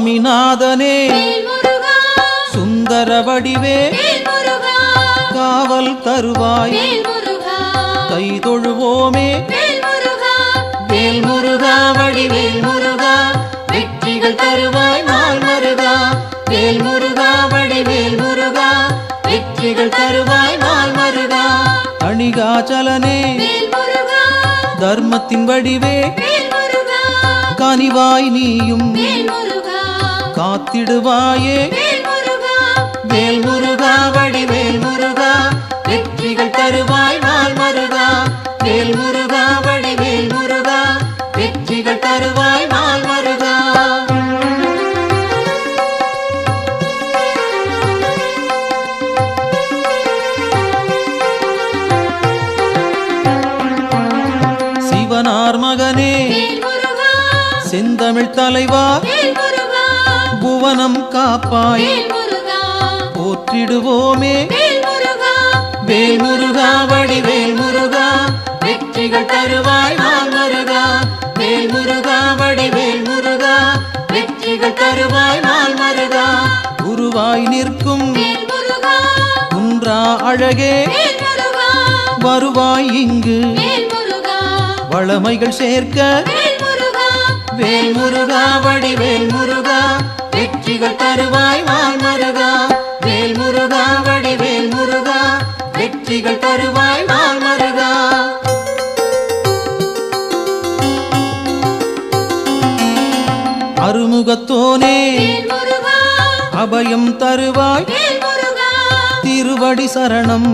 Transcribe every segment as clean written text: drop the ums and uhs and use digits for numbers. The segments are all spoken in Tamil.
சுவாமிநாதனே சுந்தர வடிவே காவல் தருவாய் கை தொழுவோமே வேல் முருகா வடிவேல் முருகா வெற்றிகள் தருவாய் நாள் மருகா வேல் முருகா வடிவேல் முருகா வெற்றிகள் தருவாய் நாள் மருகா அணிகாச்சலனே தர்மத்தின் வடிவே கனிவாய் நீயும் காத்திடுவாயே வேல் முருகா வடிவேல் முருகா வெற்றிகள் தருவாய் நாள் மருகா வேல் முருகா வடிவேல் முருகா வெற்றிகள் தருவாய் நாள் மருகா சிவனார் மகனே செந்தமிழ் தலைவா புவனம் காப்பாய் போற்றிடுவோமே வேல் முருகா வடிவேல் முருகா வெற்றிகள் தருவாய் நாள் மருகா வேல் முருகா வடிவேல் முருகா வெற்றிகள் தருவாய் நாள் மருகா குருவாய் நிற்கும் குன்றா அழகே வருவாய் இங்கு வளமைகள் சேர்க்க வேல் முருகா வடிவேல் முருகா வெற்றிகள் தருவாய் நாள் மருகா வேல் முருகா வடிவேல் முருகா வெற்றிகள் தருவாய் நாள் மருகா அருமுகத்தோனே அபயம் தருவாய் திருவடி சரணம்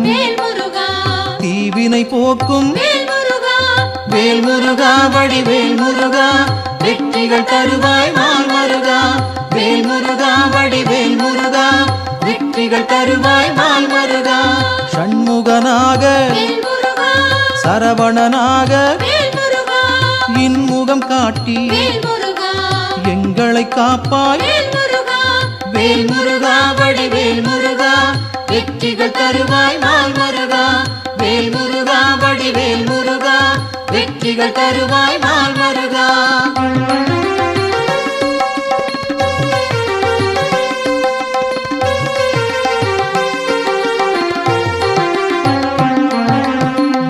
தீவினை போக்கும் வேல் முருகா வடிவேல் முருகா வெற்றிகள் தருவாய் நாள் மருகா வேல் முருகா வடிவேல் முருகா வெற்றிகள் தருவாய் நாள் மருகா ஷண்முகனாக சரவணனாக இன்முகம் காட்டி எங்களை காப்பாய் வேல் முருகா வடிவேல் முருகா வெற்றிகள் தருவாய் நாள் மருகா வேல் முருகா வடிவேல் முருகா வெற்றிகள் தருவாய் நாள் மருகா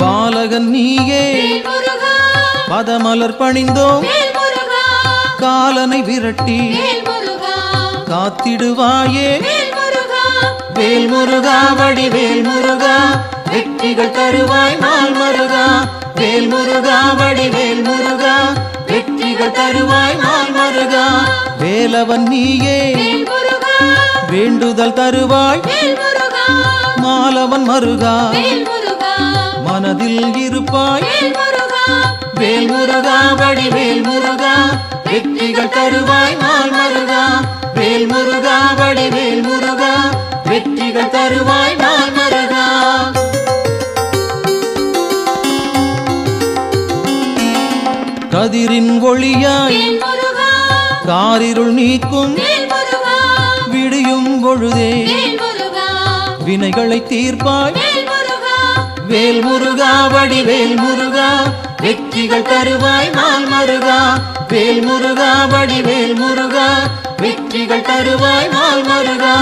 பாலகன் நீயே பதமலர் பணிந்தோம் காலனை விரட்டி காத்திடுவாயே வேல் முருகா வடிவேல் முருகா வெற்றிகள் தருவாய் நாள் மருகா வேல் முருகா வடிவேல் முருகா வெற்றிகள் தருவாய் நாள் மருகா வேலவன் நீயே வேண்டுதல் தருவாய் மாலவன் மருகா மனதில் இருப்பாய் வேல் முருகா வடிவேல் முருகா வெற்றிகள் தருவாய் நாள் மருகா வேல் முருகா வடிவேல் முருகா வெற்றிகள் தருவாய் நாள் மருகா கதிரின் ஒளியாய் காரிருள் நீக்கும் விடியும் பொழுதே வினைகளை தீர்ப்பாய் வேல் முருகா வடிவேல் முருகா வெற்றிகள் தருவாய் நாள் மருகா வேல் முருகா வடிவேல் முருகா வெற்றிகள் தருவாய் நாள் மருகா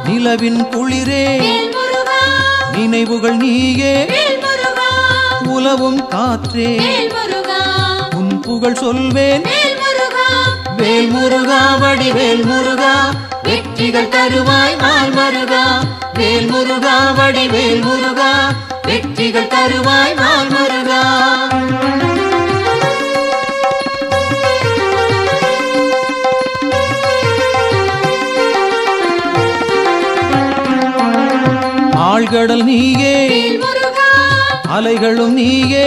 நிலவின் குளிரே நினைவுகள் நீயே உலவும் காற்றே உன் புகழ் சொல்வேன் வேல் முருகா வடிவேல் முருகா வெற்றிகள் தருவாய் நாள் மருகா வேல் முருகா வடிவேல் முருகா வெற்றிகள் தருவாய் நாள் மருகா ஆழ்கடல் நீயே அலைகளும் நீயே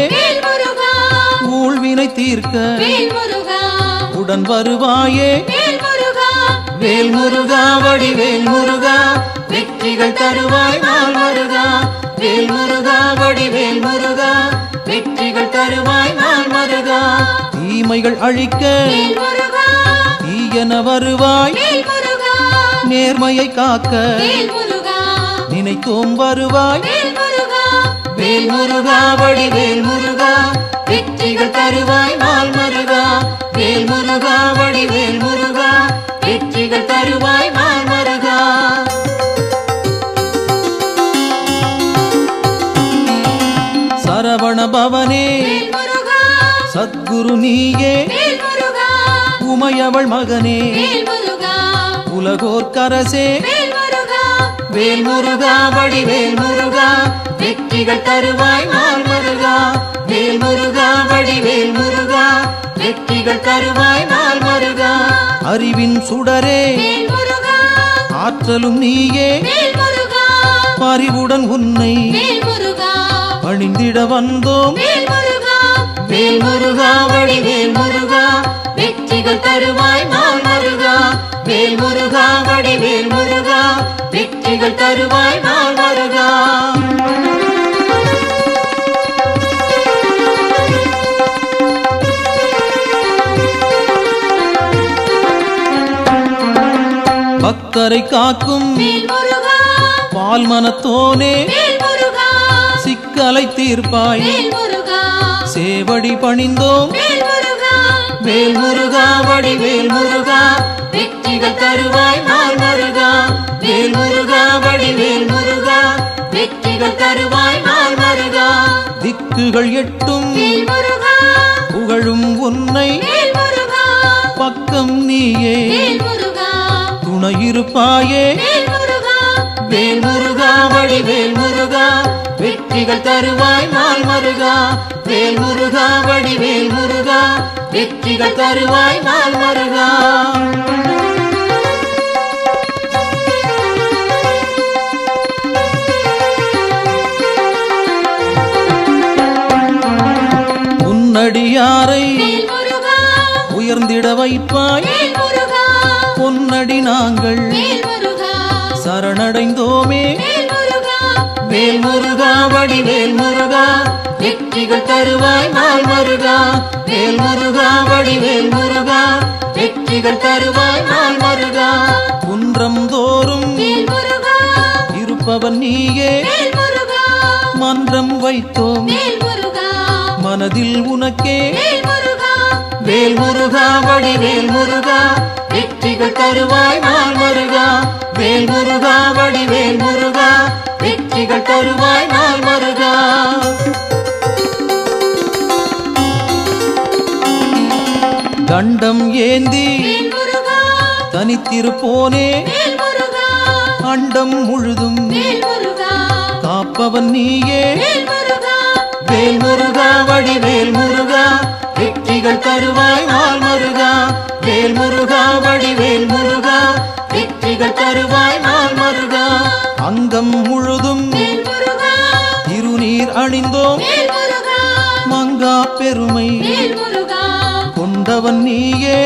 ஊழ்வினை தீர்க்க உடன் வருவாயே வேல் முருகா வடிவேல் முருகா வெற்றிகள் தருவாய் நாள் மருகா வேல் முருகா வடிவேல் முருகா வெற்றிகள் தருவாய் நாள் மருகா தீமைகள் அழிக்க தீயன வருவாய் நேர்மையை காக்க நினைத்தோம் வருவாய் வேல் முருகா வடிவேல் முருகா வெற்றிகள் தருவாய் நாள் மருகா வேல் முருகா வடிவேல் முருகா வெற்றிகள் தருவாய் நாள் மருகா. சரவண பவனே சத்குரு நீயே, உமையவள் மகனே உலகோர்க்கரசே, வேல் முருகா வடிவேல் முருகா, வெற்றிகள் தருவாய் நாள் மருகா. வேல் முருகா வடிவேல் முருகா, வெற்றிகள் தருவாய் நாள் மருகா. அறிவின் சுடரே ஆற்றலும் நீயே, பரிவுடன் உன்னை பணிந்திட வந்தோம். வேல் முருகா வடிவேல் முருகா, வெற்றிகள் தருவாய் நாள் மருகா. வேல் முருகா வடிவேல் முருகா, வெற்றிகள் தருவாய் நாள் மருகா. பக்தரை காக்கும் பால் மனத்தோனே, சிக்கலை தீர்ப்பாய் சேவடி பணிந்தோம். வேல் முருகா வடிவேல் முருகா, வெற்றிகள் தருவாய் நாள் மருகா. வேல் முருகா வடிவேல் முருகா, வெற்றிகள் தருவாய் நாள் மருகா. திக்குகள் எட்டும் புகழும் உன்னை, பக்கம் நீயே துணையிருப்பாயே. வேல் முருகா வடிவேல் முருகா, வெற்றிகள் தருவாய் நாள் மருகா. வேல் முருகா வடிவேல் முருகா, வெற்றிகள் தருவாய் நாள் மருகா. உன்னடியாரை உயர்ந்திட வைப்பாய், பொன்னடி நாங்கள் சரணடைந்தோமே. வேல் முருகா வடிவேல் முருகா, வெற்றிகள் தருவாய் நாள் மருகா. வேல் முருகா வடிவேல் முருகா, வெற்றிகள் தருவாய் நாள் மருகா. குன்றம் தோறும் இருப்பவன் நீயே, மன்றம் வைத்தோம் மனதில் உனக்கே. வேல் முருகா வடிவேல் முருகா, வெற்றிகள் தருவாய் நாள் மருகா. வேல் முருகா வடிவேல் முருகா, வெற்றிகள் தருவாய் நாள் மருகா. தண்டம் ஏந்தி தனித்திருப்போனே, அண்டம் முழுதும் காப்பவன் நீயே. வேல் முருகா வடிவேல் முருகா, வெற்றிகள் தருவாய் நாள் மருகா. வேல் முருகா வடிவேல் முருகா, வெற்றிகள் தருவாய் நாள் மருகா. அங்கம் முழுதும் திருநீர் அணிந்தோம், மங்கா பெருமை கொண்டவன் நீயே.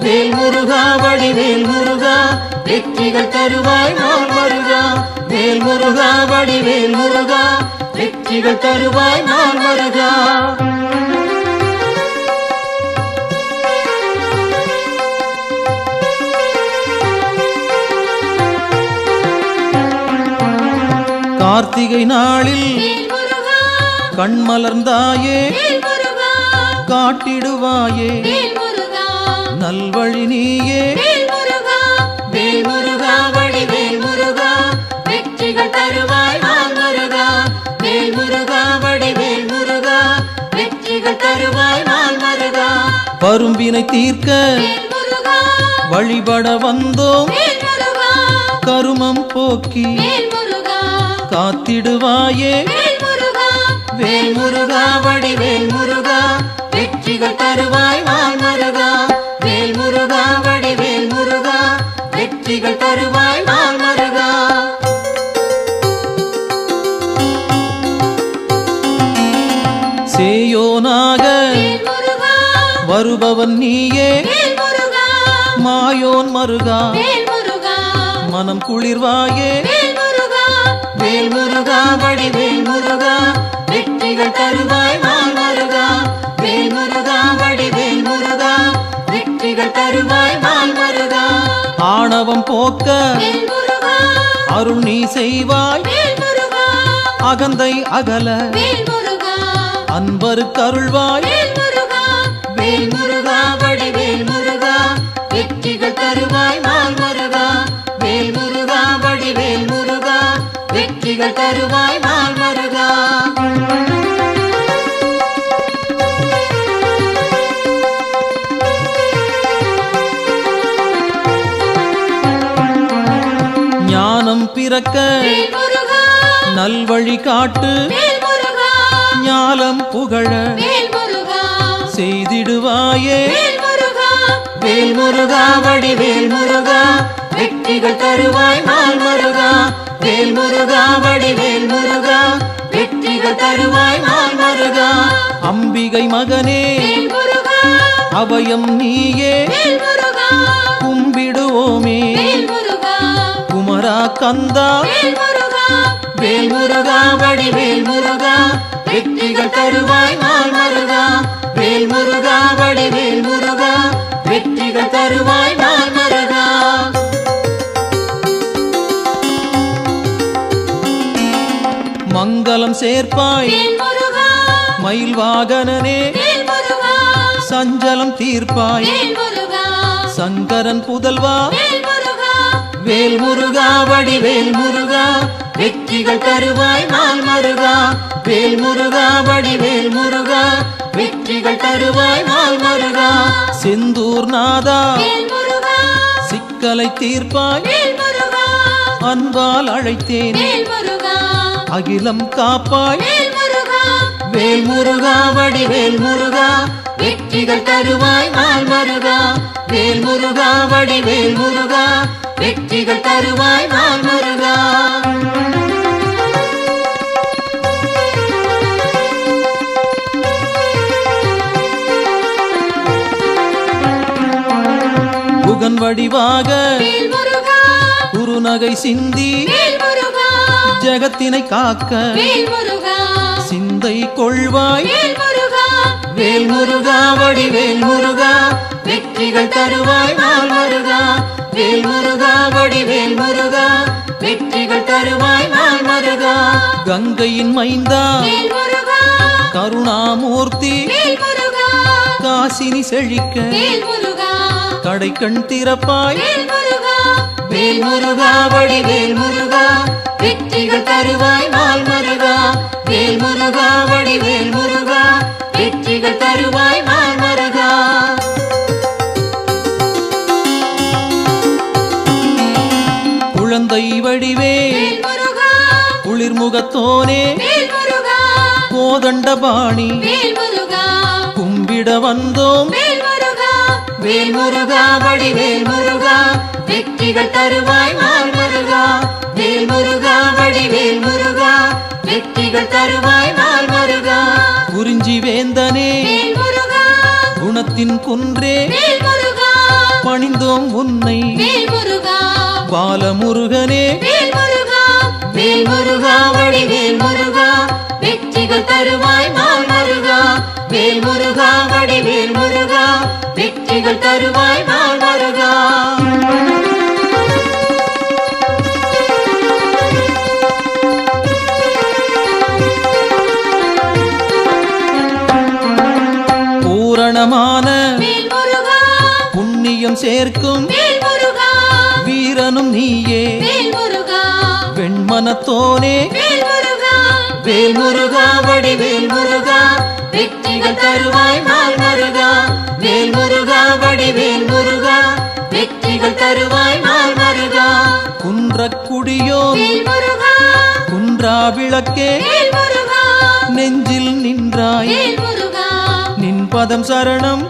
வேல் முருகா வடிவேல் முருகா, வெற்றிகள் தருவாய் நாள் மருகா. வேல் முருகா வடிவேல் முருகா, வெற்றிகள் தருவாய் நாள் மருகா. கார்த்திகை நாளில் கண்மலர்ந்தாயே, காட்டிடுவாயே நல்வழி நீயே. வேல் முருகா வடிவேல் முருகா, வெற்றிகள் தருவாய் நாள் மருகா. வேல் முருகா வடிவேல் முருகா, வெற்றிகள் தருவாய் நாள் மருகா. பரும்பினை தீர்க்க வழிபட வந்தோம், கருமம் போக்கி காத்திடுவாயே. வேல் முருகா வடிவேல் முருகா, வெற்றிகள் தருவாய் நாள் மருகா. வேல் முருகா வடிவேல் முருகா, வெற்றிகள் தருவாய் நாள் மருகா. சேயோனாக வருபவன் நீயே, மாயோன் மருகா மனம் குளிர்வாயே. வேல் முருகா வடிவேல் முருகா, வெற்றிகள் தருவாய் நாள் மருகா. வேல் முருகா வடிவேல் முருகா, வெற்றிகள் தருவாய் நாள் மருகா. ஆணவம் போக்க அருள் நீ செய்வாய், அகந்தை அகல அன்பருக்கு அருள்வாய். வேல் முருகா வடிவேல் முருகா, வெற்றிகள் தருவாய் நாள் முருகா வேல் முருகா வடிவேல் முருகா வெற்றிகள் தருவாய் நாள் முருகா ஞானம் பிறக்க நல்வழி காட்டு ஞாலம் புகழ செய்திடுவாயே வேல் முருகா வடிவேல் முருகா வெற்றிகள் தருவாய் நாள் முருகா வேல் முருகா வடிவேல் முருகா வெற்றிகள் தருவாய் நாள் முருகா அம்பிகை மகனே அபயம் நீயே கும்பிடுவோமே குமரா கந்தா வேல் முருகா வடிவேல் முருகா வெற்றிகள் தருவாய் நாள் முருகா வேல் முருகா வடிவேல் முருகா வெற்றிகள் தருவாய் நாள் முருகா மங்களம் சேர்ப்பாய் மயில் வாகனனே சஞ்சலம் தீர்ப்பாய் சங்கரன் புதல்வா வேல் முருகா வடிவேல் முருகா வெற்றிகள் தருவாய் நாள் முருகா வேல் முருகா வடிவேல் முருகா வெற்றிகள் தருவாய் நாள் முருகா செந்தூர் நாதா சிக்கலை தீர்ப்பாய் அன்பால் அழைத்தேன் அகிலம் காப்பாய் வேல் முருகா வடிவேல் முருகா வெற்றிகள் தருவாய் நாள் முருகா வேல் முருகா வடிவேல் முருகா வெற்றிகள் தருவாய் நாள் முருகா புகன் வடிவாக குறுநகை சிந்தி ஜகத்தினை காக்க சிந்தை கொள்வாய் வேல் முருகா வடிவேல் முருகா வெற்றிகள் தருவாய் நாள் முருகா வேல் முருகா வடிவேல் முருகா வெற்றிகள் தருவாய் நாள் முருகா கங்கையின் மைந்தா கருணாமூர்த்தி காசினி செழிக்க கடை கண் திறப்பாய் வேல் முருகா வடிவேல் முருகா வெற்றிகள் தருவாய் நாள் முருகா வேல் முருகா வடிவேல் முருகா வெற்றிகள் தருவாய் நாள் முருகா குழந்தை வடிவேல் குளிர்முகத்தோனே கோதண்டபாணி கும்பிட வந்தோம் வேல் முருகா வடிவேல் முருகா வெற்றிகள் தருவாய் நாள் முருகா வேல் முருகா வடிவேல் முருகா வெற்றிகள் தருவாய் நாள் முருகா குறிஞ்சி வேந்தனே குணத்தின் குன்றே பணிந்தோம் உன்னை பாலமுருகனே வேல் முருகா வடிவேல் முருகா வெற்றிகள் தருவாய் நாள் முருகா வேல் முருகா வடிவேல் முருகா வெற்றிகள் தருவாய் நாள் முருகா பூரணமான புண்ணியம் சேர்க்கும் வீரனும் நீயே வெண்மனத்தோனே வேல் முருகா வடிவேல் முருகா வெற்றிகள் தருவாய் நாள் முருகா வேல் முருகா வடிவேல் முருகா வெற்றிகள் தருவாய் நாள் முருகா குன்றக்குடியோ குன்றா விளக்கே நெஞ்சில் நின்றாய் நின் பதம் சரணம்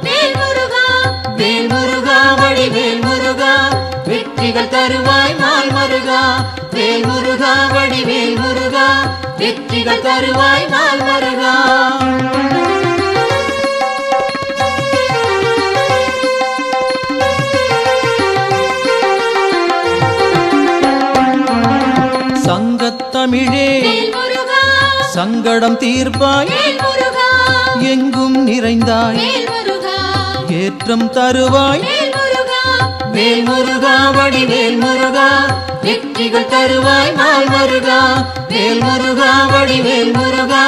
வேல் முருகா வடிவேல் முருகா வெற்றிகள் தருவாய் நாள் முருகா வேல் முருகா வடிவேல் முருகா வெற்றிகள் தருவாய் நாள் முருகா சங்கத்தமிழே சங்கடம் தீர்ப்பாய் எங்கும் நிறைந்தாய் ஏற்றம் தருவாய் வேல் முருகா வடிவேல் முருகா வெற்றிகள் தருவாய் நாள் முருகா வேல் முருகா வடிவேல் முருகா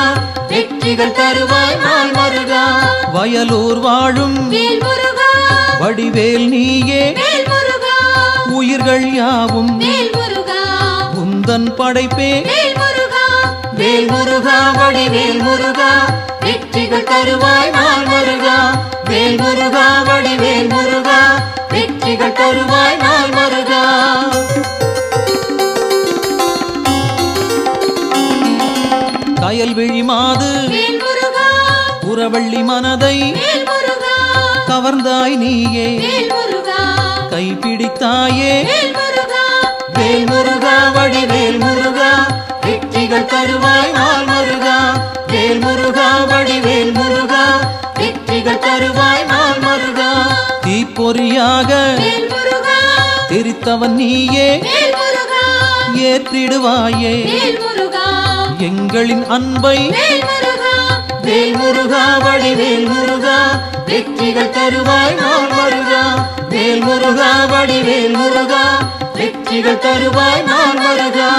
வெற்றிகள் தருவாய் நாள் முருகா வயலூர் வாழும் வடிவேல் நீயே உயிர்கள் யாவும் வேல் முருகா உந்தன் படைப்பே வேல் முருகா வேல் முருகா வடிவேல் முருகா வெற்றிகள் தருவாய் நாள் முருகா வேல் முருகா வடிவேல் முருகா வெற்றிகள் தருவாய் நாள் முருகா கயல்விழி மாது வேல் முருகா புறவள்ளி மனதை வேல் முருகா கவர்ந்தாய் நீயே வேல் முருகா கைப்பிடித்தாயே வேல் முருகா வேல் முருகா வடிவேல் முருகா வெற்றிகள் தருவாய் நாள் முருகா வேல் முருகா வடிவேல் முருகா வெற்றிகள் தருவாய் நாள் முருகா தீப்பொறியாக வேல் முருகா தெரித்தவன் நீயே வேல் முருகா ஏற்றிடுவாயே வேல் முருகா எங்களின் அன்பை வேல் முருகா வேல் முருகா வடிவேல் முருகா வெற்றிகள் தருவாய் நாள் முருகா வேல் முருகா வடிவேல் முருகா வெற்றிகள் தருவாய் நாள் முருகா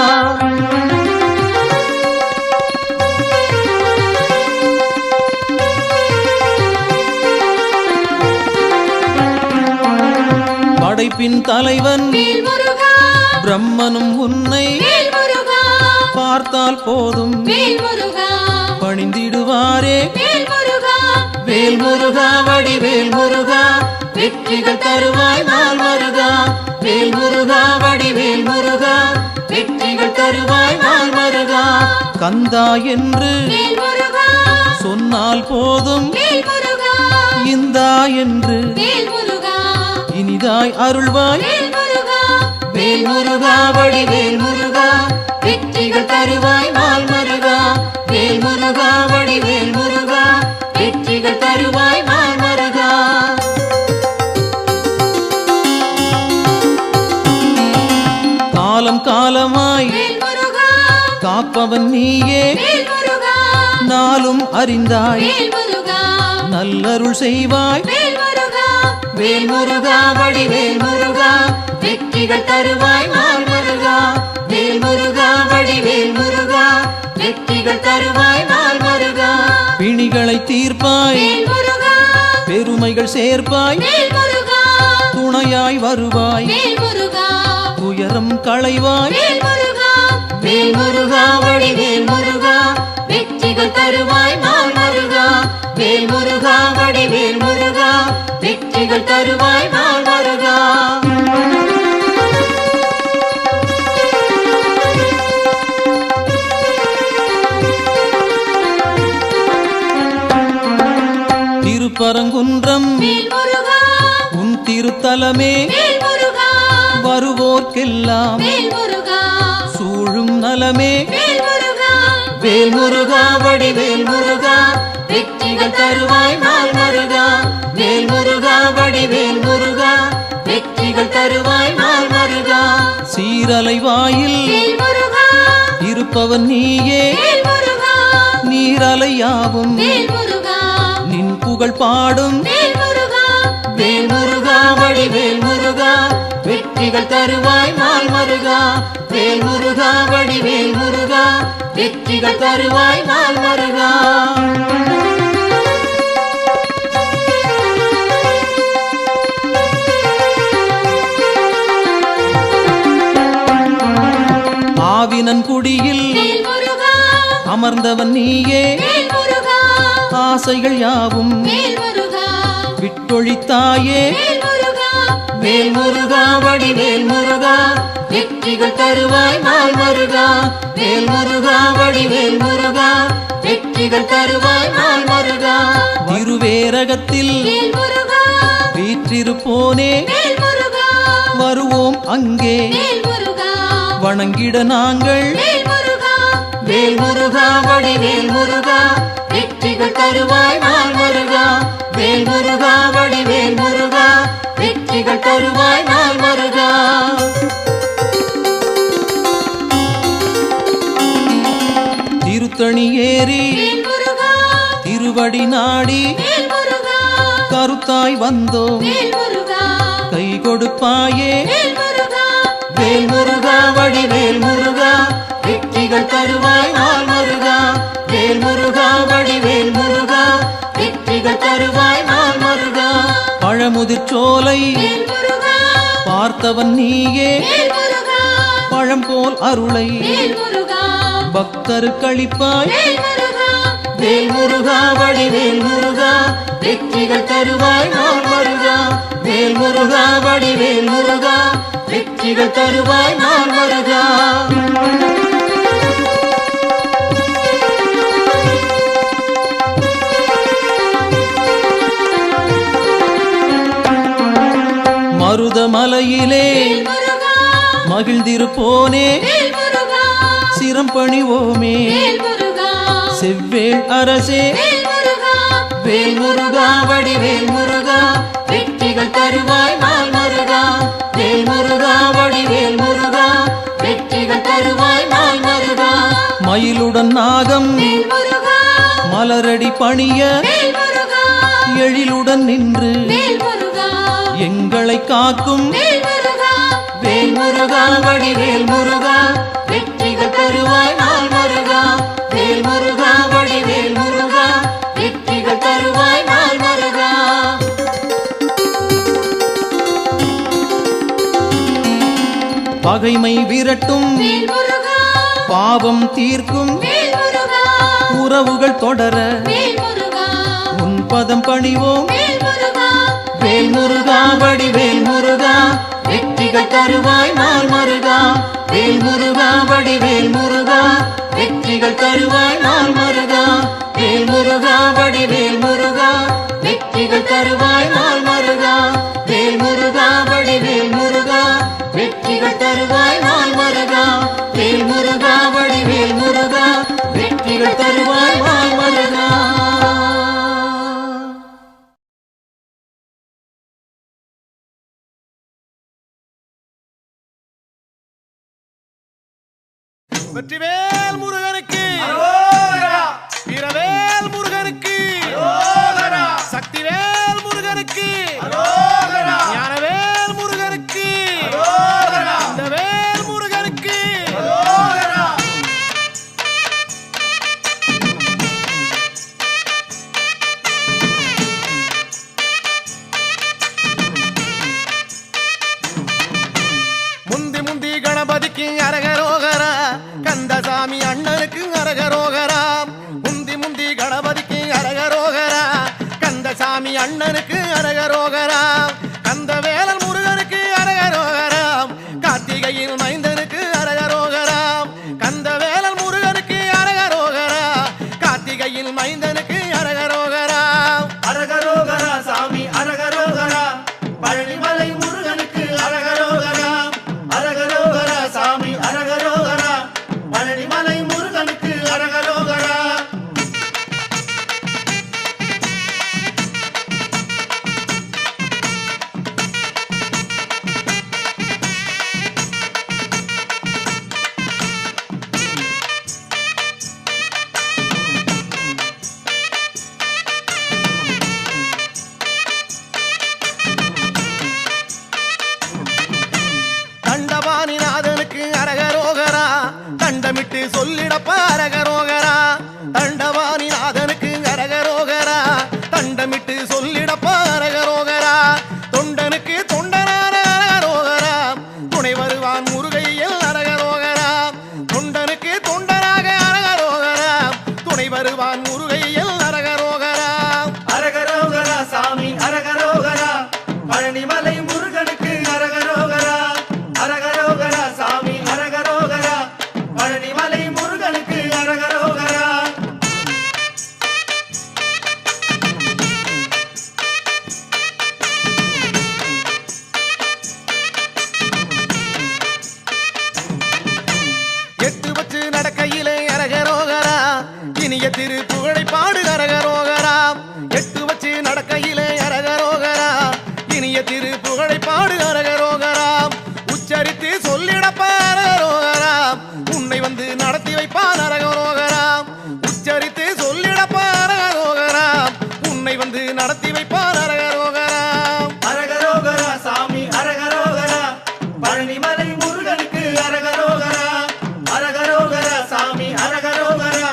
படைப்பின் தலைவன் வேல் முருகா பிரம்மனும் உன்னை வேல் முருகா பார்த்தால் போதும் வேல் முருகா பணிந்திடுவாரே வேல் முருகா வேல் முருகா வடிவேல் முருகா வெற்றிகள் தருவாய் நாள் முருகா வேல் முருகா வடிவேல் முருகா வெற்றிகள் தருவாய் நாள் முருகா கந்தா என்று வேல் முருகா சொன்னால் போதும் வேல் முருகா இந்தா என்று வேல் முருகா இனிதாய் அருள்வாய் வேல் முருகா வேல் முருகா வடிவேல் முருகா வெற்றிகள் தருவாய் நாள் முருகா வேல் முருகா வடிவேல் முருகா வெற்றிகள் தருவாய் நாள் முருகா காலம் காலமாய் வேல் முருகா காப்பவன் நீயே வேல் முருகா நாளும் அறிந்தாய் வேல் முருகா நல்லருள் செய்வாய் வேல் முருகா வேல் முருகா வடிவேல் முருகா வெற்றிகள் தருவாய் நாள் முருகா வேல் முருகா வடிவேல் முருகா வெற்றிகள் தருவாய் நாள் முருகா பிணிகளை தீர்ப்பாய் வேல் முருகா பெருமைகள் சேர்ப்பாய் வேல் முருகா துணையாய் வருவாய் வேல் முருகா துயரம் களைவாய் வேல் முருகா வேல் முருகா வடிவேல் முருகா வெற்றிகள் தருவாய் நாள் முருகா வேல் முருகா வடிவேல் முருகா வெற்றிகள் தருவாய் நாள் முருகா திருப்பரங்குன்றம் வேல் முருகா உன் திருத்தலமே வேல் முருகா வருவோர்க்கெல்லாம் வேல் முருகா சூழும் நலமே வேல் முருகா வேல் முருகா வடிவேல் முருகா வெற்றிகள் தருவாய் நாள் முருகா வேல் முருகா வடிவேல் முருகா வெற்றிகள் தருவாய் நாள் முருகா சீரலை வாயில் வேல் முருகா இருப்பவன் நீயே வேல் முருகா நீரலையாவும் வேல் முருகா நின் புகழ் பாடும் வேல் முருகா வேல் முருகா வடிவேல் முருகா வெற்றிகள் தருவாய் நாள் முருகா வேல் முருகா வடிவேல் முருகா வெற்றிகள் தருவாய் நாள் முருகா ஆவினன் குடியில் வேல் முருகா அமர்ந்தவன் நீயே வேல் முருகா ஆசைகள் யாவும் வேல் முருகா விட்டொழித்தாயே வேல் முருகா வேல் முருகா வடிவேல் முருகா வெற்றிகள் தருவாய் நாள் முருகா வேல் முருகா வடிவேல் முருகா வெற்றிகள் தருவாய் நாள் முருகா திருவேரகத்தில் வேல் முருகா வீற்றிருப்போனே வேல் முருகா வருவோம் அங்கே வேல் முருகா வணங்கிட நாங்கள் வேல் முருகா வேல் முருகா வடிவேல் முருகா வெற்றிகள் தருவாய் நாள் முருகா வேல் முருகா வடிவேல் முருகா வெற்றிகள் தருவாய் நாள் முருகா திருத்தணி ஏறி வேல் முருகா திருவடி நாடி வேல் முருகா கருத்தாய் வந்தோம் வேல் முருகா கை கொடுப்பாயே வேல் முருகா வேல் முருகா வடிவேல் முருகா வெற்றிகள் தருவாய் நாள் முருகா வேல் முருகா வடிவேல் முருகா வெற்றிகள் தருவாய் நாள் முருகா பழமுதிர்ச்சோலை வேல் முருகா பார்த்தவன் நீயே வேல் முருகா பழம் போல் அருளை வேல் முருகா பக்தருக்களிப்பாய் வேல் முருகா வேல் முருகா வடிவேல் முருகா வெற்றிகள் தருவாய் நாள் வருகா வேல் முருகா வடிவேல் முருகா வெற்றிகள் தருவாய் நாள் வருகா மருதமலையிலே வேல் முருகா மகிழ்ந்திருப்போனே வேல் முருகா சிரம் பணிவோமே வேல் முருகா செவ்வேள் அரசே வேல் முருகா வேல் முருகா வடிவேல் முருகா வெற்றிகள் தருவாய் நாள் முருகா வேல் முருகா வடிவேல் முருகா வெற்றிகள் தருவாய் நாள் முருகா மயிலுடன் நாகம் வேல் முருகா மலரடி பணிய வேல் முருகா எழிலுடன் நின்று வேல் முருகா எங்களை காக்கும் வேல் முருகா வேல் முருகா வடிவேல் முருகா வெற்றிகள் தருவாய் நாள் முருகா வேல் முருகா வடிவேல் முருகா வெற்றிகள் தருவாய் நாள் முருகா பகைமை விரட்டும் வேல் முருகா பாவம் தீர்க்கும் வேல் முருகா உறவுகள் தொடர வேல் முருகா உன் பதம் பணிவோம் வேல் முருகா வேல் முருகா வடிவேல் முருகா வெற்றிகள் தருவாய் நாள் முருகா வேல் முருகா வடிவேல் முருகா வெற்றிகள் தருவாய் நாள் முருகா வேல் முருகா வடிவேல் முருகா வெற்றிகள் தருவாய் நாள் முருகா வேல் முருகா வடிவேல் முருகா வெற்றிகள் தருவாய் நாள் முருகா வேல் முருகா வடிவேல் முருகா வெற்றிகள் தருவாய் நாள் முருகா வெற்றிவேல் முருகனுக்கு வீரவேல் முருகனுக்கு சக்திவேல் முருகனுக்கு ஞானவேல் முருகனுக்கு இந்த வேல் முருகனுக்கு முந்தி முந்தி கணபதிக்கு அரகரோகரா கந்தசாமி அண்ணனுக்கு அரகரோகரா முந்தி முந்தி கணபதிக்கு அரகரோகரா கந்தசாமி அண்ணனுக்கு அரகரோகரா கந்தவேலன் முருகனுக்கு அரகரோகரா கார்த்திகையில் மைந்தனுக்கு அரகரோகரா கந்தவேலன் முருகனுக்கு அரகரோகரா கார்த்திகையில் மைந்தனுக்கு அரகரோகரா அரகரோகரா சாமி அரகரோகரா பழனிமலை முருகனுக்கு அரகரோகரா அரகரோகரா சாமி அரகரோகரா பழனிமலை முருகனுக்கு அரகரோகரா தண்டபாணிநாதனுக்கு அரகரோகரா தண்டமிட்டு சொல்லிடப்ப அரகரோகரா தண்டபாணிநாதனுக்கு அரகரோகரா தண்டமிட்டு சொல்லிடப்ப அரகரோகரா தொண்டனுக்கு தொண்டனான அரகரோகரா துணை வருவான் முருகையில் அரகரோகரா தொண்டனுக்கு தொண்டனாக அரகரோகரா துணை வருவான் முருகையில் அரகரோகரா அரகரோகரா சாமி அரகரோகரா பழனிமலை முருகனுக்கு அரகரோகரா அரகரோகரா சாமி அரகரோகரா பழனிமலை முருகனுக்கு அரகரோகரா எட்டு வச்சு நடக்கையிலே அரகரோகரா இனிய திரு புகழை பாடு அரகரோகரா எட்டு வச்சு நடக்கையிலே அரகரோகரா இனிய திரு புகழை பாடு அரகரோகரா உச்சரித்து சொல்லிடப்ப அரகரோகரா உன்னை வந்து நடத்தி வைப்பான் அரகரோகரா உச்சரித்து சொல்லிடப்ப அரகரோகரா உன்னை வந்து நடத்தி வைப்பான் அரகரோகரா அரகரோகரா சாமி அரகரோகரா பழனிமலை முருகனுக்கு அரகரோகரா அரகரோகரா சாமி அரகரோகரா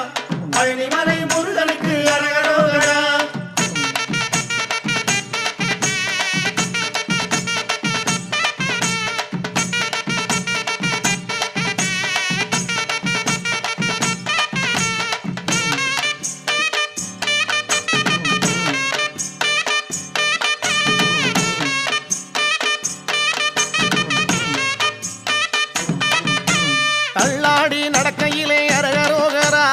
பழனிமலை முருகனுக்கு அரகரோகரா தள்ளாடி நடக்கையிலே அரகரோகரா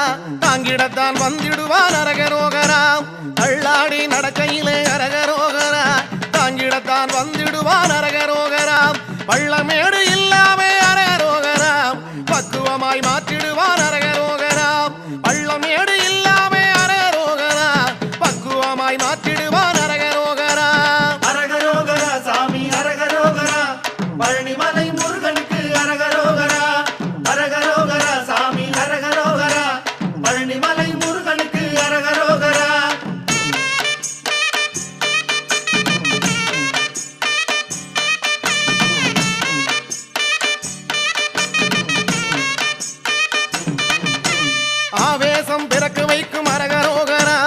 தாங்கிடத்தான் வந்திடுவான் அரகரோகரா தள்ளாடி நடக்கையிலே அரகரோகரா தாங்கிடத்தான் வந்திடுவான் அரகரோகரா பள்ளமேடு இல்லாமே அரகரோகரா பக்குவமாய் மாற்றிடுவான் அரகரோகரா பள்ளமேடு இல்லாமே அரகரோகரா பக்குவமாய் மாற்றிடுவான் அரகரோகரா அரகரோகரா சாமி அரகரோகரா பழனிமலை முருகனுக்கு அரகரோகரா அரகரோகரா சாமி அரகரோகரா பழனிமலை முருகனுக்கு அரகரோகரா ஆவேசம் பிறக்க வைக்கும் அரகரோகரா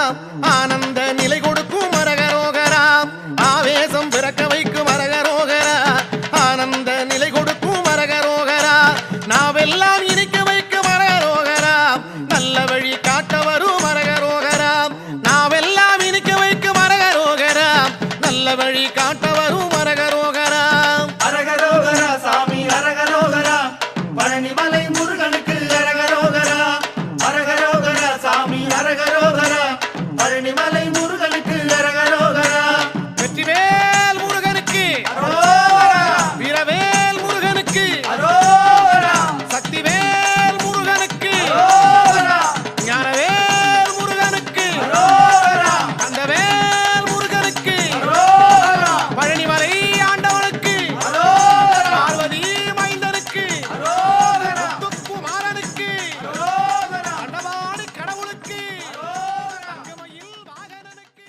ஆனந்த நிலை கொடுக்கும் அரகரோகரா ஆவேசம் பிறக்க வைக்கும் அரகரோகரா ஆனந்த நிலை கொடுக்கும் அரகரோகரா நாவெல்லாம் இனிக்க வைக்கும் அரகரோகரா நல்ல வழி காட்ட வரும் அரகரோகரா நாவெல்லாம் இனிக்க வைக்கும் அரகரோகரா நல்ல வழி காட்ட வரும் அரகரோகரா அரகரோகரா சாமி அரகரோகரா பழனிமலை முருகனுக்கு அரகரோகரா அரகரோகரா சாமி அரகரோகரா பழனிமலை முருகனுக்கு அரகரோகரா வெற்றிவேல் முருகனுக்கு அரோகரா வீரவேல் முருகனுக்கு அரோகரா சக்திவேல் முருகனுக்கு அரோகரா ஞானவேல் முருகனுக்கு அரோகரா கந்தவேல் முருகனுக்கு அரோகரா பழனிமலை ஆண்டவனுக்கு அரோகரா பார்வதி மைந்தனுக்கு அரோகரா முத்துக்குமாரனுக்கு அரோகரா அண்டவாணி கடவுளுக்கு தங்கமயில் வாகனனுக்கு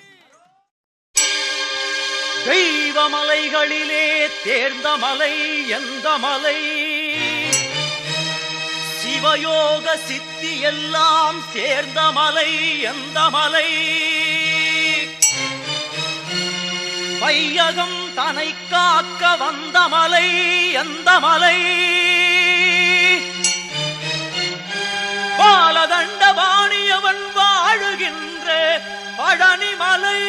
தெய்வமலைகளிலே தேர்ந்த மலை எந்த மலை சிவயோக சித்தி எல்லாம் சேர்ந்த மலை எந்த மலை வையகம் தனை காக்க வந்த மலை எந்த மலை பாலதண்டபாணியவன் வாழுகின்ற பழனிமலை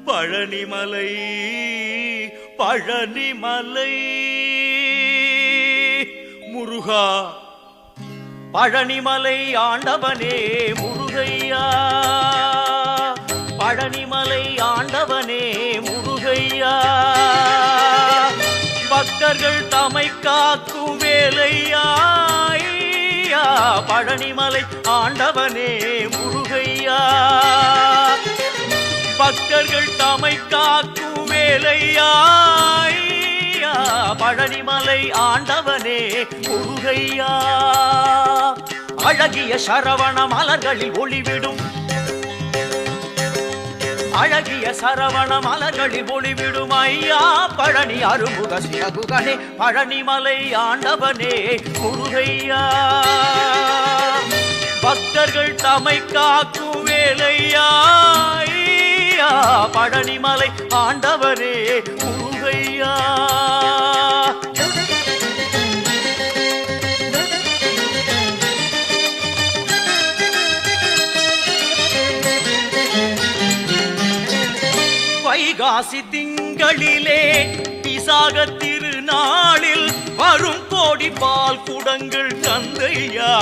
பழனிமலை பழனிமலை முருகா பழனிமலை ஆண்டவனே முருகையா பழனிமலை ஆண்டவனே முருகையா பக்தர்கள் தமை காக்கும் வேலையா ஐயா, பழனிமலை ஆண்டவனே முருகையா பக்தர்கள் தமை காக்கும் வேலையா ஐயா, பழனிமலை ஆண்டவனே முருகையா அழகிய சரவண மலர்களில் ஒளிவிடும் அழகிய சரவண மலர்களில் ஒளிவிடும் ஐயா பழனி அருமுக சிவகுகனே பழனிமலை ஆண்டவனே முருகையா பக்தர்கள் தமை காக்கும் வேலையா ஐயா, பழனிமலை ஆண்டவரே முருகையா வைகாசி திங்களிலே விசாக திருநாளில் வரும் கோடி பால் குடங்கள் தந்தையா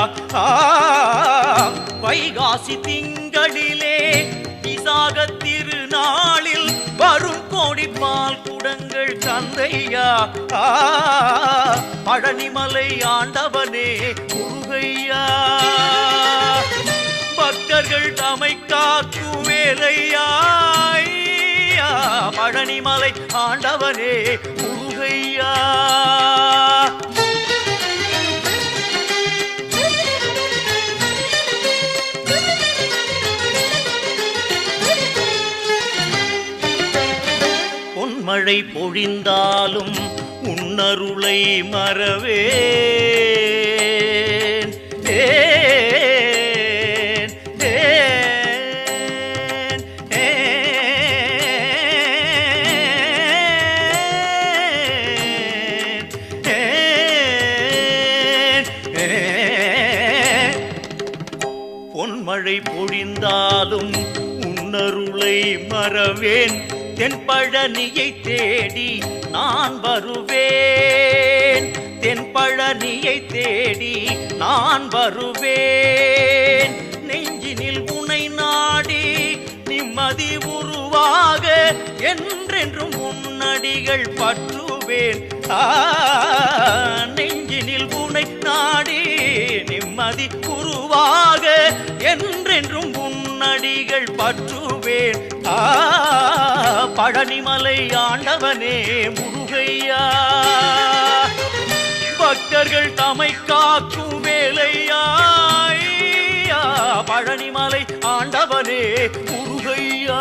வைகாசி திங்களிலே விசாக திருநாளில் வரும் கோடி பால் குடங்கள் தந்தையா பழனிமலை ஆண்டவனே முருகையா பக்தர்கள் தமை காக்கும் வேலையா ஐயா, பழனிமலை ஆண்டவனே முருகையா பொன்மழை பொழிந்தாலும் உன்னருளை மறவேன் பொன்மழை பொழிந்தாலும் உன்னருளை மறவேன். தென்பழனியை தேடி நான் வருவேன். தென்பழனியை தேடி நான் வருவேன். நெஞ்சினில் உனை நாடி நிம்மதி உருவாக என்றென்றும் முன்னடிகள் பற்றுவேன். நெஞ்சினில் உனை நாடி நிம்மதி உருவாக என்றென்றும் முன்னடிகள் பற்றுவேன். பழனிமலை ஆண்டவனே முருகையா, பக்தர்கள் தமை காக்கும் வேலையா. பழனிமலை ஆண்டவனே முருகையா.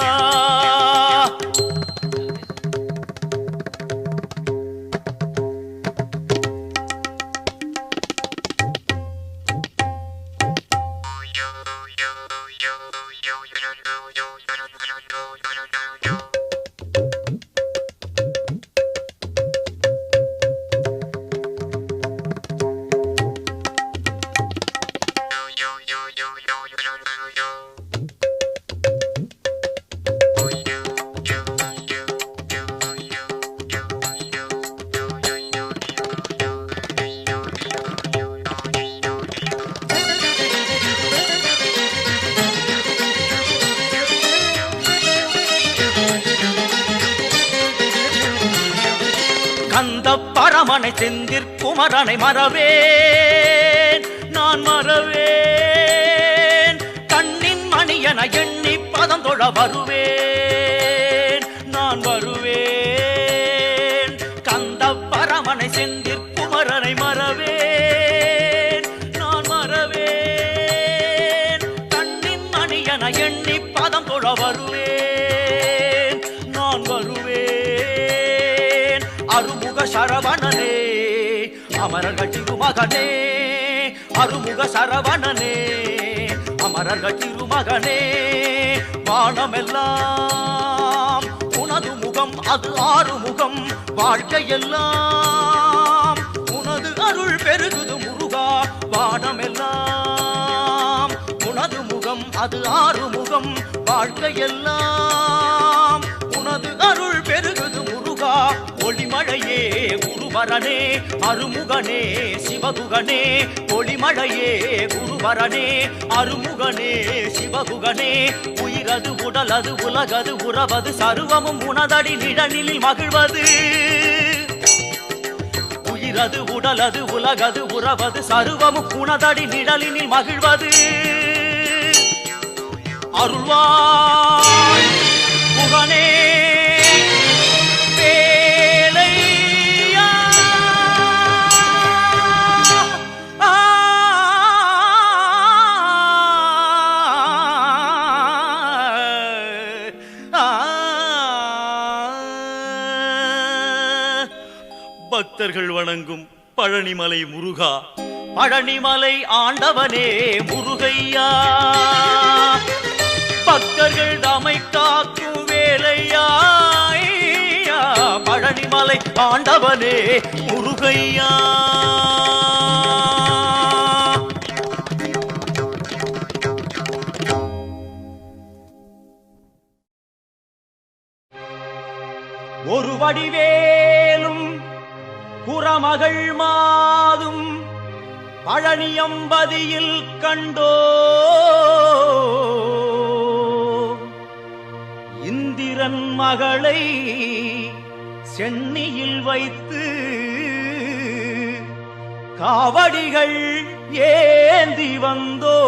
கந்த பரமனை செந்திற்குமரனை மறவேன், நான் மறவேன். கண்ணின் மணியன எண்ணி பதம் தொழ வருவேன், நான் வருவேன். கந்த பரமனை செந்திற்குமரனை மறவேன், நான் மறவேன். கண்ணின் மணியன எண்ணி பதம் தொழ வருவேன், நான் வருவேன். அருமுக சரவணனே அமரர்கள் திருமகனே, அருமுக சரவணனே அமரர்கள் திருமகனே. வானமெல்லாம் உனது முகம், அது ஆறுமுகம். வாழ்க்கையெல்லாம் உனது அருள் பெருகுது முருகா. வானமெல்லாம் உனது முகம், அது ஆறுமுகம். வாழ்க்கையெல்லாம் உனது அருள் பெருகுது முருகா. ஒளிமழையே குருவரனே அருமுகனே சிவகுகனே. ஒளிமழையே குருவரனே அருமுகனே சிவகுகனே. உயிரது உடலது உலகது உறவது சர்வமும் உனதடி நிழலில் மகிழ்வது. உயிரது உடலது உலகது உறவது சர்வமும் உனதடி நிழலில் மகிழ்வது. அருள்வாய் முகனே பக்தர்கள் வணங்கும் பழனிமலை முருகா. பழனிமலை ஆண்டவனே முருகையா, பக்தர்கள் தமை காக்கும் வேலையா. பழனிமலை ஆண்டவனே முருகையா. ஒரு வடிவேலும் குறமகள் மாதும் பழனியம்பதியில் கண்டோ. இந்திரன் மகளை சென்னியில் வைத்து காவடிகள் ஏந்தி வந்தோ.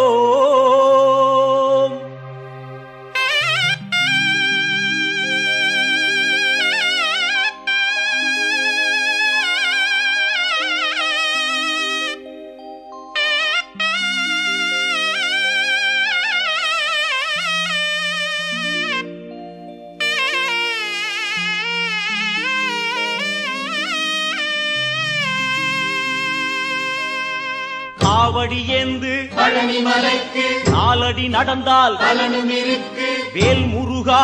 காவடி ஏந்து பழனிமலைக்கு நாலடி நடந்தால் பலனும் இருக்கு. வேல் முருகா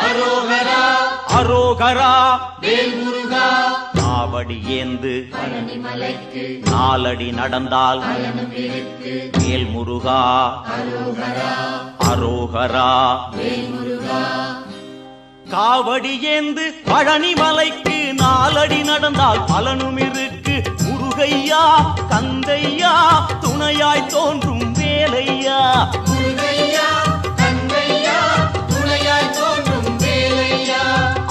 அரோகரா அரோகரா வேல் முருகா. காவடி ஏந்து நாலடி நடந்தால் வேல் முருகா அரோகரா காவடி ஏந்து பழனி மலைக்கு நாலடி நடந்தால் பலனும் இருக்கு முருகையா கந்தையா துணையாய் தோன்றும் வேலையா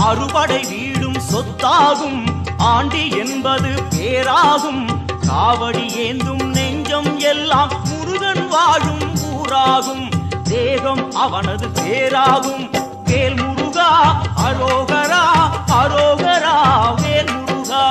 அறுபடை வீடும் சொத்தாகும் ஆண்டி என்பது பேராகும் காவடி ஏந்தும் நெஞ்சம் எல்லாம் முருகன் வாழும் ஊராகும் தேகம் அவனது பேராகும் வேல் முருகா அரோகரா அரோகரா வேல் முருகா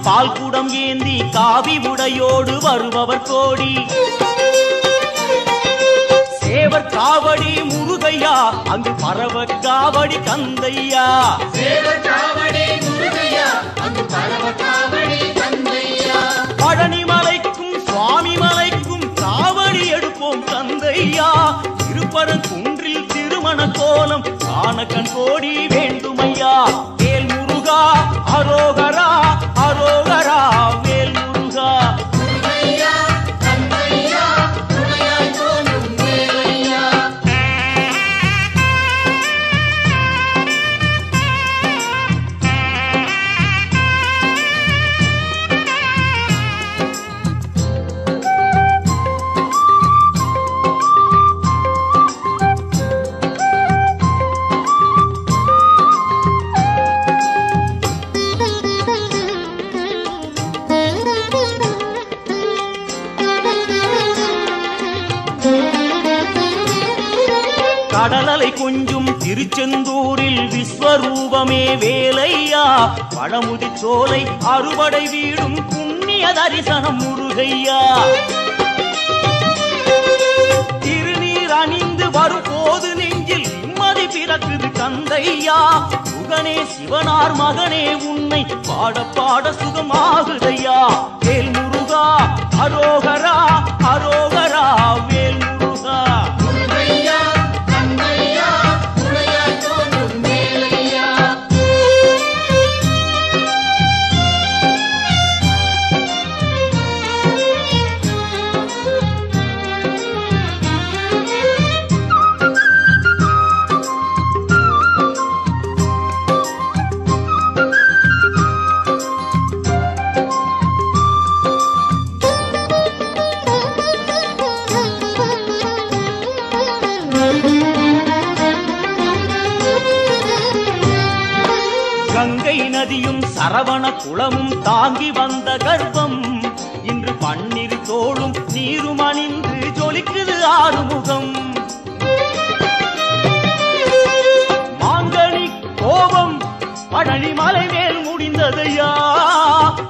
பால் குடம் ஏந்தி காவி உடையோடு வருபவர் கோடி சேவர் காவடி முருகையா அங்கு பரவ காவடி கந்தையா பழனி மலைக்கும் சுவாமி மலைக்கும் காவடி எடுப்போம் கந்தையா திருப்பரங்குன்றில் திருமண கோலம் காண கண் கோடி வேண்டுமையா வேல் முருகா அரோகரா அரோகரா வேல் முருகா கடலலை கொஞ்சும் திருச்செந்தூரில் விஸ்வரூபமே வேலையா பழமுதி சோலை அறுபடை வீடும் புண்ணிய தரிசனம் முருகையா திருநீர் அணிந்து வரும் போது நெஞ்சில் நிம்மதி பிறக்குது கந்தையா சுகனே சிவனார் மகனே உன்னை பாட பாட சுகமாகுதையா வேல் முருகா அரோகரா அரோகரா வேல் முருகா கங்கை நதியும் சரவண குளமும் தாங்கி வந்த கர்ப்பம் இன்று பன்னிரு தோளும் நீரும் அணிந்து ஜொலிக்குது ஆறுமுகம் மாங்கனி கோபம் பழனி மலை மேல் முடிந்ததையா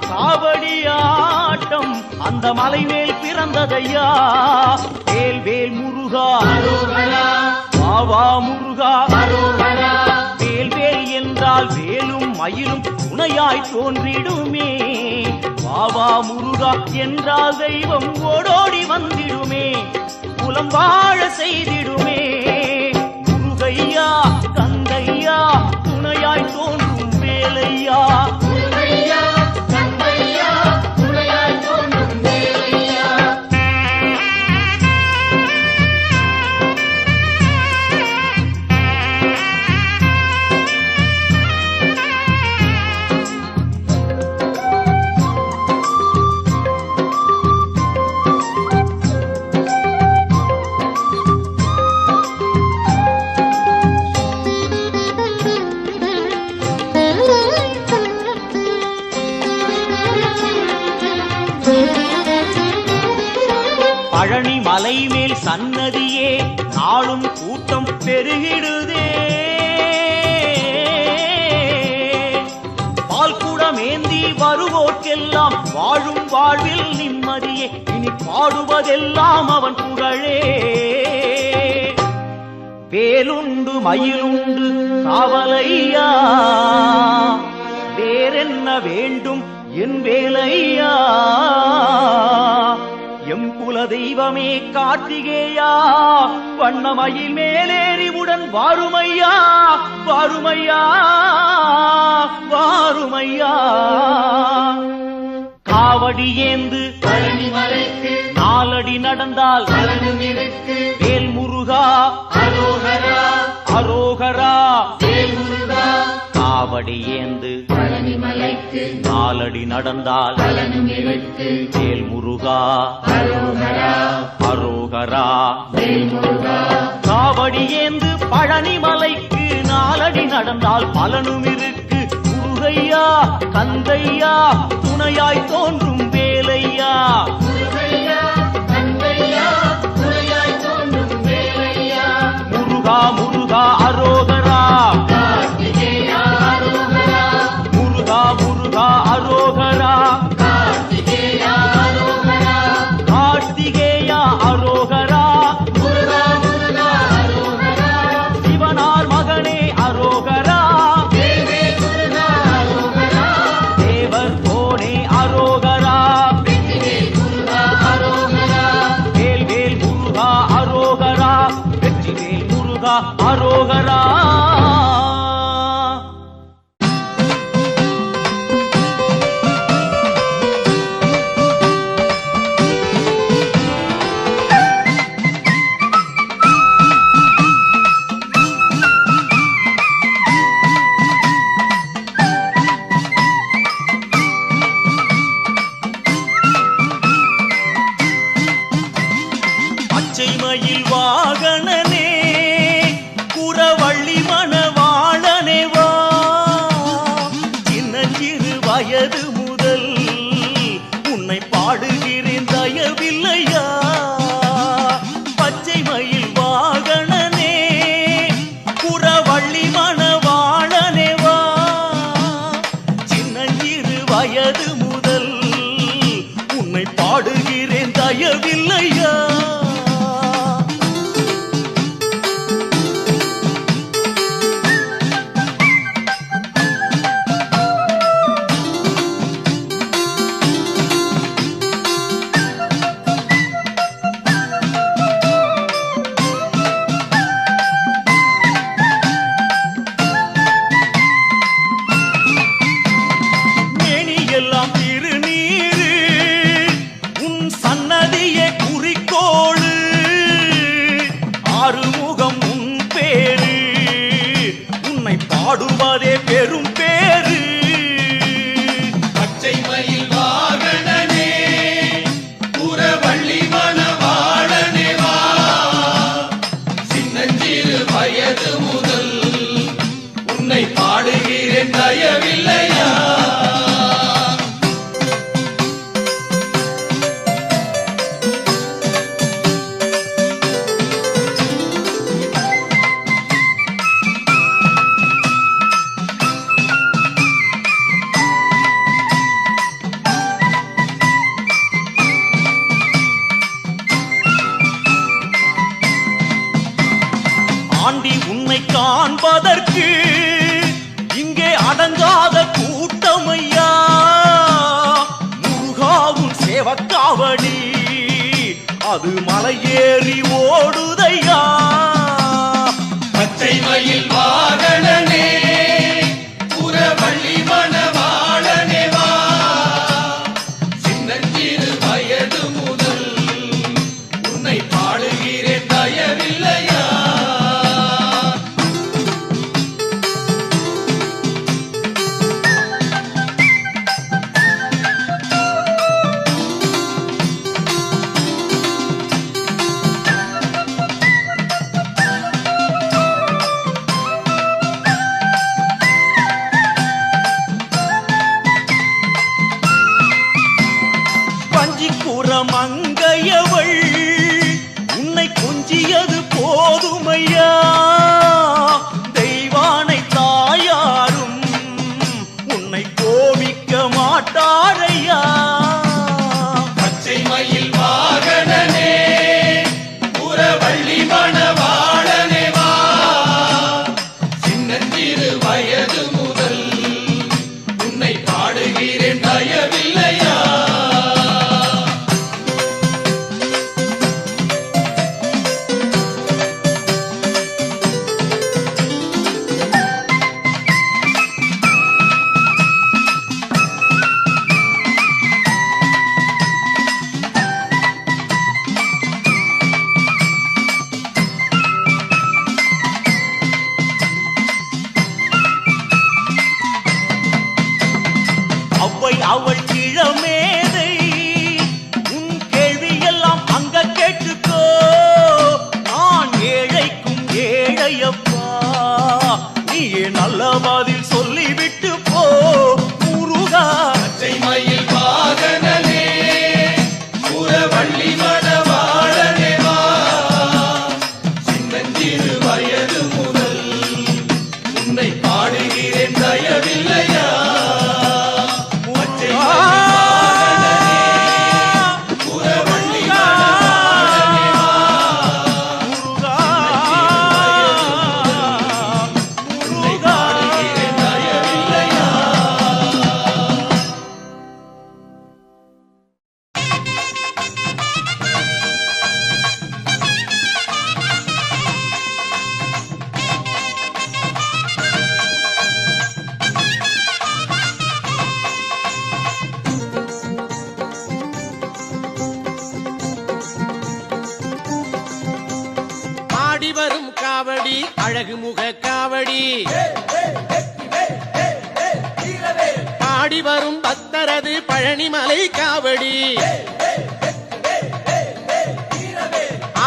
காவடி ஆட்டம் அந்த மலை மேல் பிறந்ததையா வேல் வேல் முருகா வாவா முருகா வேல் வேல் என்றால் வேலும் மயிலும் துணையாய் தோன்றிடுமே வாவா முருகா என்றால் தெய்வம் ஓடோடி வந்திடுமே குலம் வாழ செய்திடுமே முருகையா கந்தையா துணையாய் தோன்றும் வேலையா பழனி மலை மேல் சன்னதியே நாளும் கூட்டம் பெருகிடுதே. பால்குடமேந்தி வருவோர்க்கெல்லாம் வாழும் வாழ்வில் நிம்மதியே. இனி பாடுவதெல்லாம் அவன் புகழே. வேலுண்டு மயிலுண்டு காவலையா, வேறென்ன வேண்டும் என் வேலையா. எம் குல தெய்வமே கார்த்திகேயா, வண்ணமயில் மேலேறிவுடன் வாருமையா, வாருமையா, வாருமையா. காவடி ஏந்து பழனி மலைக்கு நாலடி நடந்தால் பலனும் இருக்கு. வேல் முருகா அரோகரா அரோகரா. வேல் முருகா. காவடி ஏந்து பழனி மலைக்கு நாலடி நடந்தால் பலனும் இருக்கு. வேல் முருகா அரோகரா அரோகரா. வேல் முருகா. காவடி ஏந்து பழனி மலைக்கு நாலடி நடந்தால் பலனும் இருக்கு. முருகையா கந்தையா துணையாய் தோன்றும் வேலையா. முருகையா கந்தையா துணையாய் தோன்றும் வேலையா. முருகா முருகா அரோகரா. கார்த்திகேயா அரோகரா. முருகா முருகா அரோகரா. கார்த்திகேயா அரோகரா. கார்த்திகேயா அரோகரா. முருகா முருகா அரோகரா. சிவனார் மகனே அரோகரா. தேவே முருகா அரோகரா. தேவர் கோனே அரோகரா. வெற்றிவேல் முருகா அரோகரா. வேல் வேல் முருகா அரோகரா. வெற்றிவேல் முருகா அரோகரா. பச்சை மயில் வாகனனே குறவள்ளி மணவாளனே வா. சின்னஞ்சிறு வயது முதல் உன்னை பாடுகிறேன் தயவில்லையா. பச்சை மயில் வாகனனே குறவள்ளி மணவாளனே வா. சின்னஞ்சிறு வயது முதல் உன்னை பாடுகிறேன் தயவில்லையா. மேனியெல்லாம் திருநீரு உன் சன்னதியே குறிக்கோளு. ஆறுமுகம் உன் பேரு உன்னை பாடுவதே பெரும் பேரு. பச்சை மயில் வாகனனே புறவள்ளி மணவாளனே வா. சின்னஞ்சிறு வயது முதல் உன்னை பாடுகிறேன் தயவில்லையா. ஆண்டி உன்னை காண்பதற்கு இங்கே அடங்காத கூட்டமையா. முருகாவும் சேவக்காவடி அது மலையேறி ஓடுதையா. பச்சை மயில் வாகனனே புறவள்ளி மணவாளனே வா. சின்னஞ்சிறு வயது முதல் உன்னை பாடுகிறேன் தயவில்லையா. மங்கையவள் கொஞ்சியது போதுமையா தெய்வானை தாயாரும் உன்னை கோபிக்க மாட்டாரையா. பச்சை மயில் வாகனனே புறவள்ளி மணவாளனே வா, சின்னஞ்சிறு வயது முதல் உன்னை பாடுகிறேன் தயவில்லையா. அவள் இளமேதை உன் கேள்வியெல்லாம் அங்க கேட்டுக்கோ. நான் ஏழைக்கும் ஏழையப்பா, நீயே நல்ல பதில் சொல்லிவிட்டு போ முருகா. பச்சை மயில் வாகனனே புறவள்ளி மணவாளனே வா, சின்னஞ்சிறு வயது முதல் உன்னை பாடுகிறேன் தயவில்லையா. வரும் காவடி அழகு முக காவடி, பாடி வரும் பக்தரது பழனிமலை காவடி.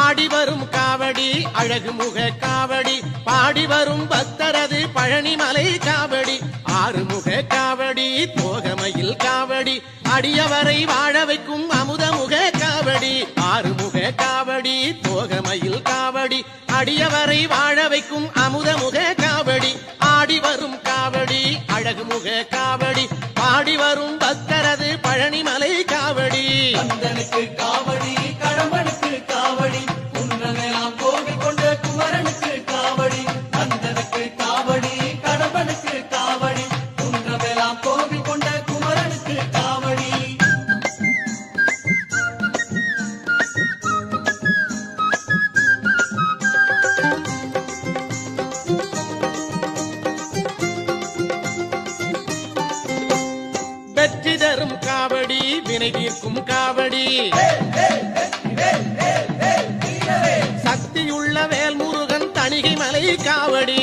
ஆடி வரும் காவடி அழகு முக காவடி, பாடி வரும் பக்தரது பழனிமலை காவடி. ஆறுமுக காவடி தோகமையில் காவடி, அடியவரை வாழ வைக்கும் அமுதமுக காவடி. ஆறுமுக காவடி தோகமையில் காவடி, அடியவரை வாழ வைக்கும் அமுதமுக காவடி. ஆடி வரும் காவடி அழகு முக காவடி, பாடி வரும் பக்தரது பழனிமலை காவடி. கந்தனுக்கு காவடி கடம்பனுக்கு காவடி, குன்றமெல்லாம் கோவில் கொண்ட குமரனுக்கு காவடி. கந்தனுக்கு காவடி கடம்பனுக்கு காவடி, குன்றமெல்லாம் கோவில் கொண்ட குமரனுக்கு காவடி. வெற்றி தரும் காவடி வினை தீர்க்கும் காவடி, சக்தியுள்ள வேல்முருகன் தணிகை மலை காவடி.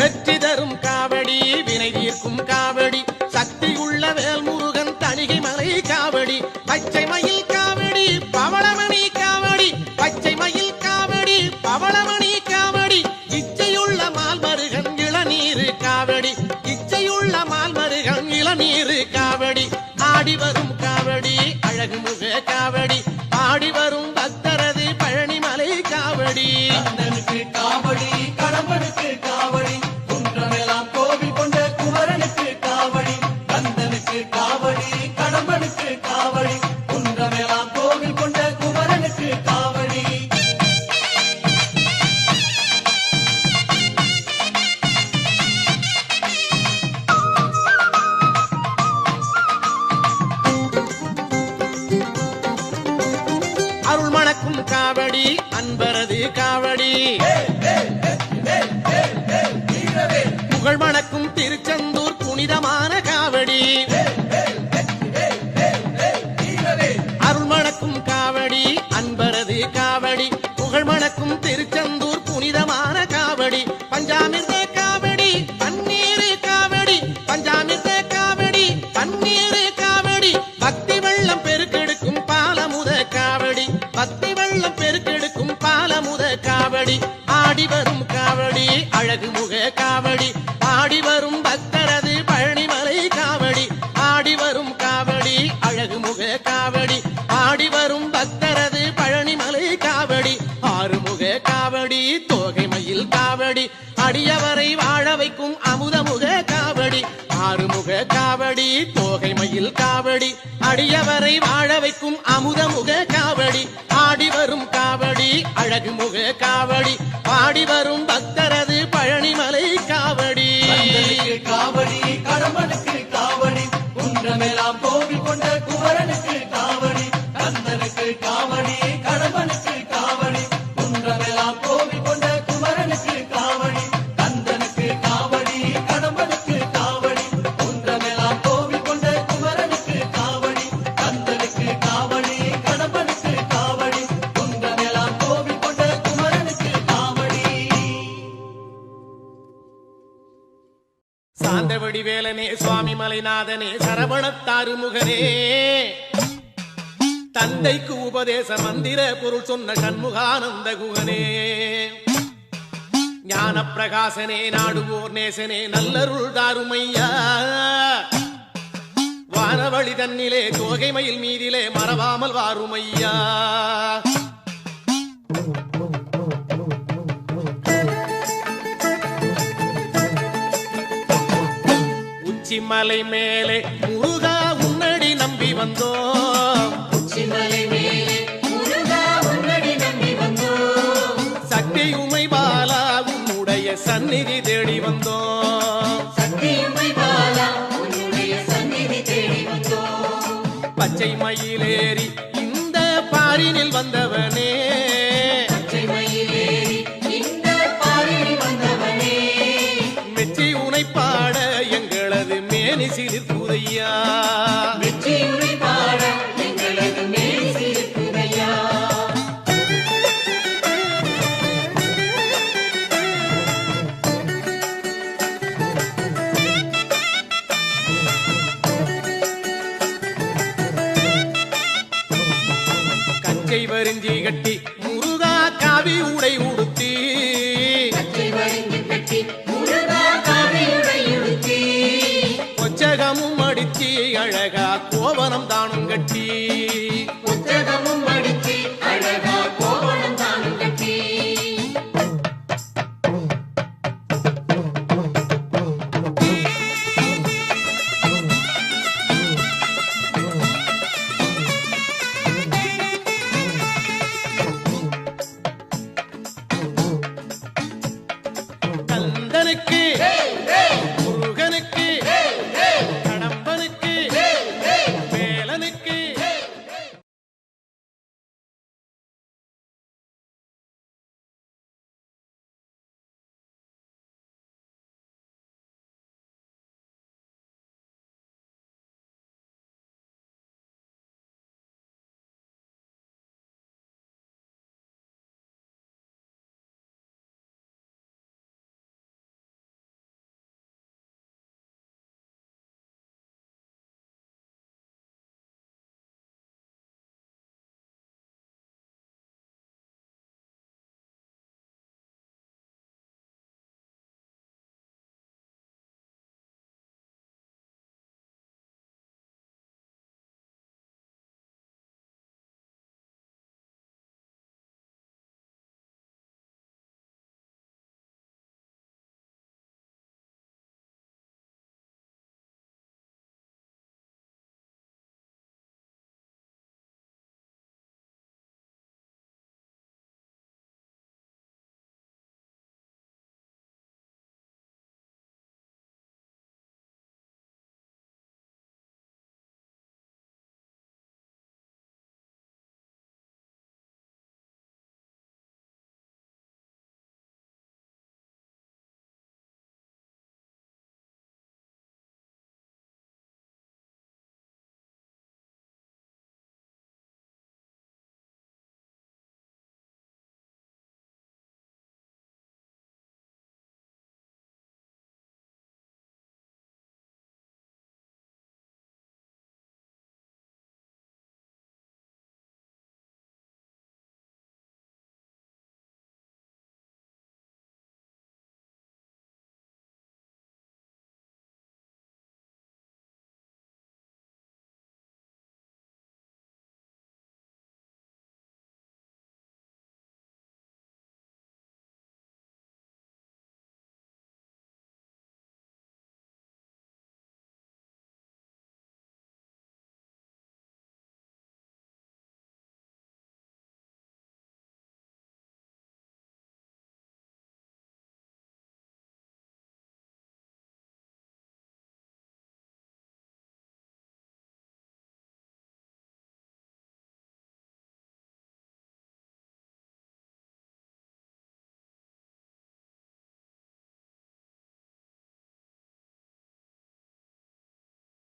வெற்றி தரும் காவடி வினை தீர்க்கும் காவடி, சக்தியுள்ள வேல்முருகன் தணிகை மலை காவடி. பச்சை மயில் காவடி பவளமணி காவடி, பச்சை மயில் காவடி பவளமணி காவடி. இச்சையுள்ள மால்மருகன் இளநீரு காவடி, இச்சையுள்ள மால்மருகன் இளநீரு காவடி. ஆடி வரும் காவடி அழகு முக காவடி, பாடி வரும் பக்தரது பழனிமலை காவடி. கந்தனுக்கு காவடி கடம்பனுக்கு காவடி, குன்றமெல்லாம் கோவில் கொண்ட குமரனுக்கு காவடி. கந்தனுக்கு காவடி கடம்பனுக்கு காவடி, குன்றமெல்லாம் கோவில் கொண்ட குமரனுக்கு காவடி. அருள் மணக்கும் காவடி அன்பரது காவடி, புகழ் மணக்கும் திருச்செந்தூர் புனிதமான காவடி. அருள் மணக்கும் காவடி அன்பரது காவடி, புகழ் மணக்கும் திருச்செந்தூர் புனிதமான காவடி. பஞ்சாமிர்த காவடி பன்னீரு காவடி, பஞ்சாமிர்த காவடி பன்னீரு காவடி. பக்தி வெள்ளம் பெருக்கெடுக்கும் பாலமுத காவடி, பக்தி வெள்ளம் பெருக்கெடுக்கும் பாலமுத காவடி. ஆடி வரும் காவடி அழகு முக காவடி, பாடி வரும் பக்தரது பழனிமலை காவடி. ஆடி வரும் காவடி அழகு முக காவடி, பாடி வரும் பக்த முக காவடி தோகை மயில் காவடி அடியவரை வாழ வைக்கும் அமுத முக காவடி ஆடி வரும் காவடி அழகு முக காவடி பாடி வரும் பக்தரது பழனிமலை காவடி காவடி கடம்பனுக்கு காவடி குன்றமெல்லாம் கோவில் கொண்ட குமரனுக்கு காவடி கந்தனுக்கு காவடி கடம்பனுக்கு காவடி குன்றமெல்லாம் கோவில் கொண்ட குமரனுக்கு காவடி கந்தனுக்கு காவடி கடம்பனுக்கு காவடி குன்றமெல்லாம் கோவில் கொண்ட குமரனுக்கு காவடி கந்தனுக்கு காவடி கடம்பனுக்கு காவடி குன்றமெல்லாம் கோவில் கொண்ட குமரனுக்கு காவடி. சாந்தவடி வேலனே சுவாமி மலைநாதனே சரவணத்தாறு முகனே தந்தைக்கு உபதேச மந்திர பொருள் சொன்ன சண்முகானந்த குகனே ஞான பிரகாசனே நாடுவோர் நேசனே நல்லருள் தாருமையா வானவழி தன்னிலே தோகை மயில் மீதிலே மறவாமல் வாருமையா உச்சிமலை மேலே முருகா உன்னடி நம்பி வந்தோம் உச்சிமலை மேலே முருகா உன்னடி நம்பி வந்தோம் சக்தி உமை பாலா உன்னுடைய சந்நிதி தேடி வந்தோம் சக்தியுமை பாலா உன்னுடைய சந்நிதி தேடி வந்தோம் பச்சை மயிலேறி இந்த பாரினில் வந்தவனே பச்சை மயிலேறி இந்த பாரில் வந்தவனே மெச்சி உனை பாட எங்களது மேனி சிலிர்ப்புதையா வெற்றியுரை பாட எங்களது மேல் சிரிப்புதையா கச்சை வரிஞ்சி கட்டி முருகா காவி உடை உடுத்தி பச்சை வரிந்து கட்டி முருகா காவியுடை உடுத்தி கொச்சகமும் அடிச்சி அழகா கோவனம் தானும் கட்டி புத்தகமும்